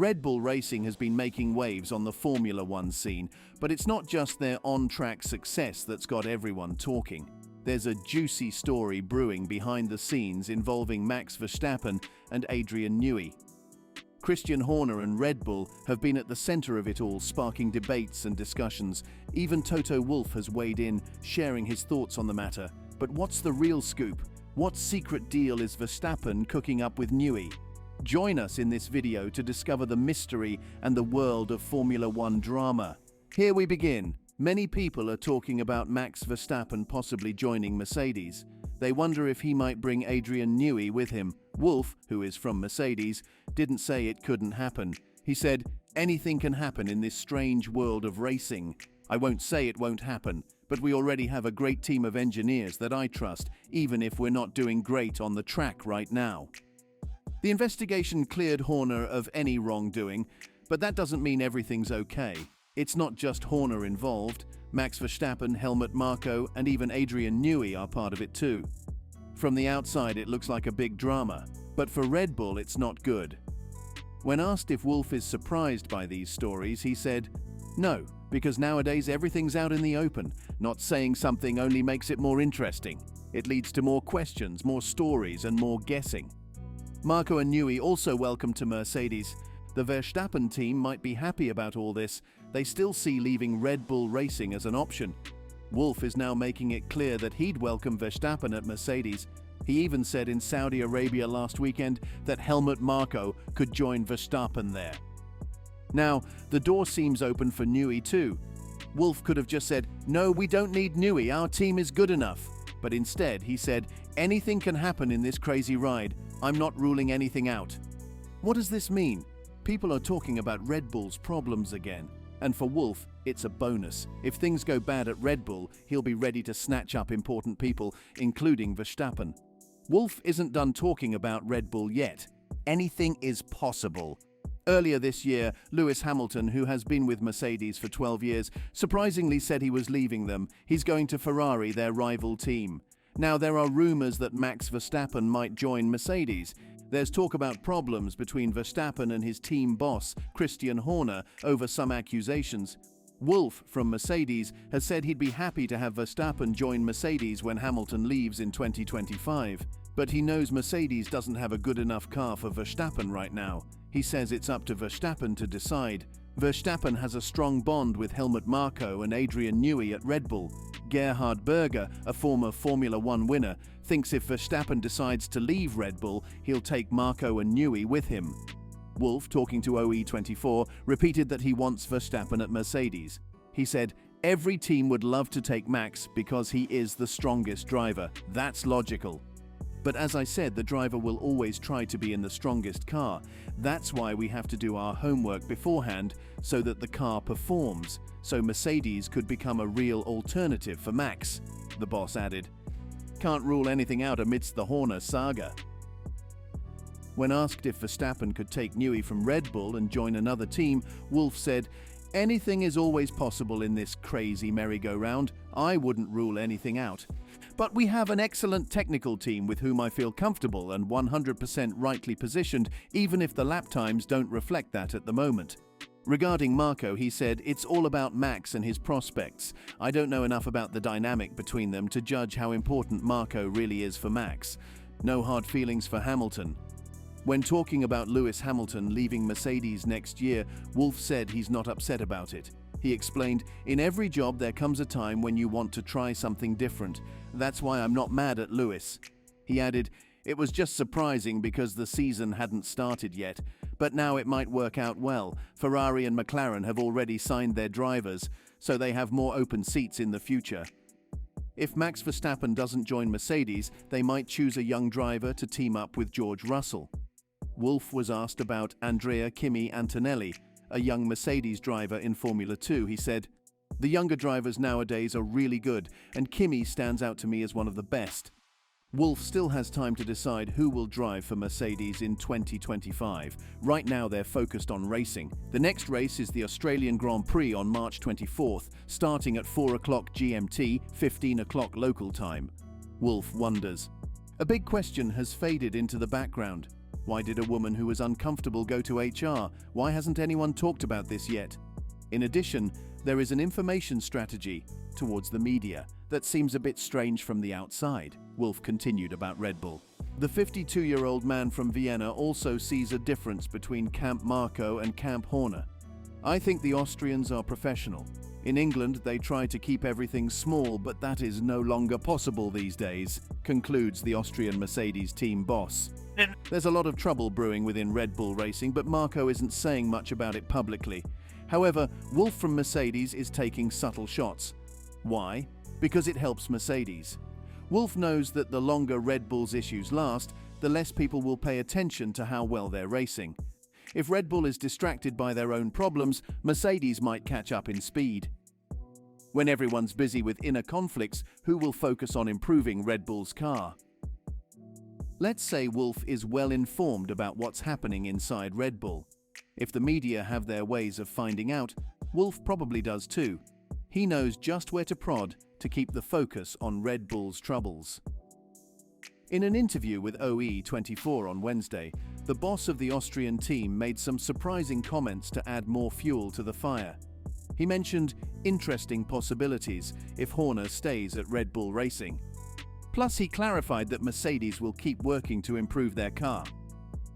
Red Bull Racing has been making waves on the Formula One scene, but it's not just their on-track success that's got everyone talking. There's a juicy story brewing behind the scenes involving Max Verstappen and Adrian Newey. Christian Horner and Red Bull have been at the center of it all, sparking debates and discussions. Even Toto Wolff has weighed in, sharing his thoughts on the matter. But what's the real scoop? What secret deal is Verstappen cooking up with Newey? Join us in this video to discover the mystery and the world of Formula One drama. Here we begin. Many people are talking about Max Verstappen possibly joining Mercedes. They wonder if he might bring Adrian Newey with him. Wolff, who is from Mercedes, didn't say it couldn't happen. He said, "Anything can happen in this strange world of racing. I won't say it won't happen, but we already have a great team of engineers that I trust, even if we're not doing great on the track right now." The investigation cleared Horner of any wrongdoing, but that doesn't mean everything's okay. It's not just Horner involved. Max Verstappen, Helmut Marko, and even Adrian Newey are part of it too. From the outside, it looks like a big drama, but for Red Bull, it's not good. When asked if Wolff is surprised by these stories, he said, "No, because nowadays everything's out in the open. Not saying something only makes it more interesting. It leads to more questions, more stories, and more guessing." Marko and Newey also welcome to Mercedes. The Verstappen team might be happy about all this. They still see leaving Red Bull Racing as an option. Wolff is now making it clear that he'd welcome Verstappen at Mercedes. He even said in Saudi Arabia last weekend that Helmut Marko could join Verstappen there. Now, the door seems open for Newey too. Wolff could have just said, "No, we don't need Newey, our team is good enough." But instead, he said, "Anything can happen in this crazy ride. I'm not ruling anything out." What does this mean? People are talking about Red Bull's problems again. And for Wolff, it's a bonus. If things go bad at Red Bull, he'll be ready to snatch up important people, including Verstappen. Wolff isn't done talking about Red Bull yet. Anything is possible. Earlier this year, Lewis Hamilton, who has been with Mercedes for 12 years, surprisingly said he was leaving them. He's going to Ferrari, their rival team. Now, there are rumors that Max Verstappen might join Mercedes. There's talk about problems between Verstappen and his team boss, Christian Horner, over some accusations. Wolff, from Mercedes, has said he'd be happy to have Verstappen join Mercedes when Hamilton leaves in 2025. But he knows Mercedes doesn't have a good enough car for Verstappen right now. He says it's up to Verstappen to decide. Verstappen has a strong bond with Helmut Marko and Adrian Newey at Red Bull. Gerhard Berger, a former Formula One winner, thinks if Verstappen decides to leave Red Bull, he'll take Marko and Newey with him. Wolff, talking to OE24, repeated that he wants Verstappen at Mercedes. He said, "Every team would love to take Max because he is the strongest driver. That's logical. But as I said, the driver will always try to be in the strongest car. That's why we have to do our homework beforehand so that the car performs, so Mercedes could become a real alternative for Max," the boss added. Can't rule anything out amidst the Horner saga. When asked if Verstappen could take Newey from Red Bull and join another team, Wolff said, "Anything is always possible in this crazy merry-go-round. I wouldn't rule anything out. But we have an excellent technical team with whom I feel comfortable and 100% rightly positioned, even if the lap times don't reflect that at the moment." Regarding Marko, he said, "It's all about Max and his prospects. I don't know enough about the dynamic between them to judge how important Marko really is for Max. No hard feelings for Hamilton." When talking about Lewis Hamilton leaving Mercedes next year, Wolff said he's not upset about it. He explained, "In every job there comes a time when you want to try something different. That's why I'm not mad at Lewis." He added, "It was just surprising because the season hadn't started yet, but now it might work out well. Ferrari and McLaren have already signed their drivers, so they have more open seats in the future." If Max Verstappen doesn't join Mercedes, they might choose a young driver to team up with George Russell. Wolff was asked about Andrea Kimi Antonelli, a young Mercedes driver in Formula 2. He said, "The younger drivers nowadays are really good, and Kimi stands out to me as one of the best." Wolff still has time to decide who will drive for Mercedes in 2025. Right now they're focused on racing. The next race is the Australian Grand Prix on March 24th, starting at 4 o'clock GMT, 15 o'clock local time. Wolff wonders. A big question has faded into the background. Why did a woman who was uncomfortable go to HR? Why hasn't anyone talked about this yet? In addition, there is an information strategy towards the media that seems a bit strange from the outside, Wolff continued about Red Bull. The 52-year-old man from Vienna also sees a difference between Camp Marko and Camp Horner. I think the Austrians are professional. In England, they try to keep everything small, but that is no longer possible these days, concludes the Austrian Mercedes team boss. There's a lot of trouble brewing within Red Bull Racing, but Marko isn't saying much about it publicly. However, Wolff from Mercedes is taking subtle shots. Why? Because it helps Mercedes. Wolff knows that the longer Red Bull's issues last, the less people will pay attention to how well they're racing. If Red Bull is distracted by their own problems, Mercedes might catch up in speed. When everyone's busy with inner conflicts, who will focus on improving Red Bull's car? Let's say Wolff is well informed about what's happening inside Red Bull. If the media have their ways of finding out, Wolff probably does too. He knows just where to prod to keep the focus on Red Bull's troubles. In an interview with OE24 on Wednesday, the boss of the Austrian team made some surprising comments to add more fuel to the fire. He mentioned interesting possibilities if Horner stays at Red Bull Racing. Plus, he clarified that Mercedes will keep working to improve their car.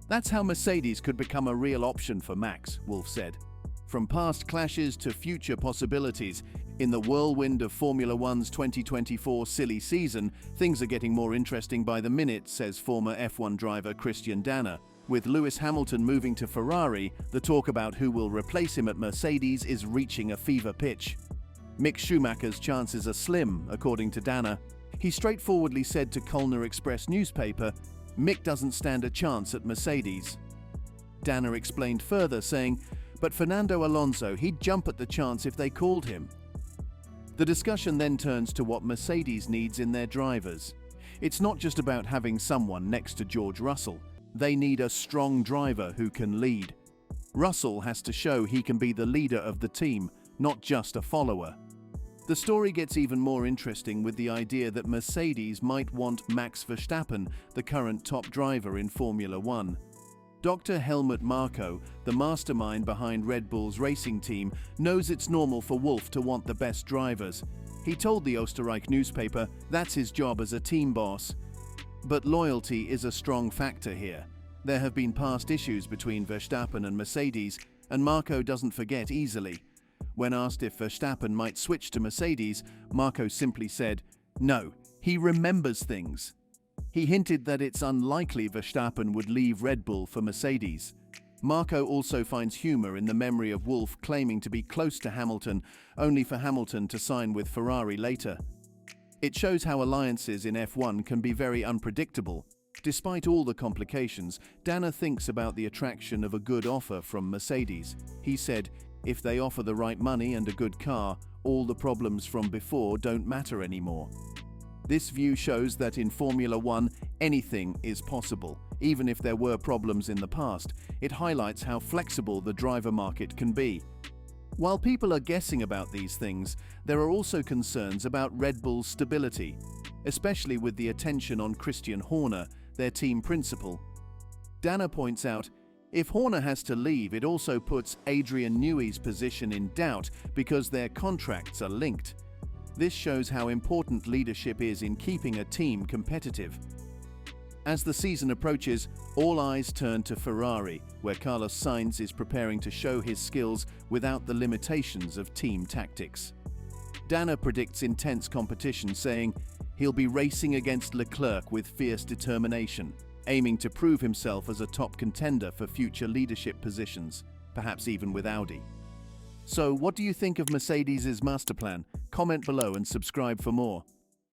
That's how Mercedes could become a real option for Max, Wolff said. From past clashes to future possibilities, in the whirlwind of Formula One's 2024 silly season, things are getting more interesting by the minute, says former F1 driver Christian Danner. With Lewis Hamilton moving to Ferrari, the talk about who will replace him at Mercedes is reaching a fever pitch. Mick Schumacher's chances are slim, according to Danner. He straightforwardly said to Kölner Express newspaper, "Mick doesn't stand a chance at Mercedes." Danner explained further, saying, "But Fernando Alonso, he'd jump at the chance if they called him." The discussion then turns to what Mercedes needs in their drivers. It's not just about having someone next to George Russell. They need a strong driver who can lead. Russell has to show he can be the leader of the team, not just a follower. The story gets even more interesting with the idea that Mercedes might want Max Verstappen, the current top driver in Formula One. Dr. Helmut Marko, the mastermind behind Red Bull's racing team, knows it's normal for Wolff to want the best drivers. He told the Österreich newspaper that's his job as a team boss. But loyalty is a strong factor here. There have been past issues between Verstappen and Mercedes, and Marko doesn't forget easily. When asked if Verstappen might switch to Mercedes, Marko simply said, "No, he remembers things." He hinted that it's unlikely Verstappen would leave Red Bull for Mercedes. Marko also finds humor in the memory of Wolff claiming to be close to Hamilton, only for Hamilton to sign with Ferrari later. It shows how alliances in F1 can be very unpredictable. Despite all the complications, Danner thinks about the attraction of a good offer from Mercedes. He said, "If they offer the right money and a good car, all the problems from before don't matter anymore." This view shows that in Formula One, anything is possible, even if there were problems in the past. It highlights how flexible the driver market can be. While people are guessing about these things, there are also concerns about Red Bull's stability, especially with the attention on Christian Horner, their team principal. Danner points out, if Horner has to leave, it also puts Adrian Newey's position in doubt because their contracts are linked. This shows how important leadership is in keeping a team competitive. As the season approaches, all eyes turn to Ferrari, where Carlos Sainz is preparing to show his skills without the limitations of team tactics. Danner predicts intense competition, saying he'll be racing against Leclerc with fierce determination, aiming to prove himself as a top contender for future leadership positions, perhaps even with Audi. So, what do you think of Mercedes' master plan? Comment below and subscribe for more.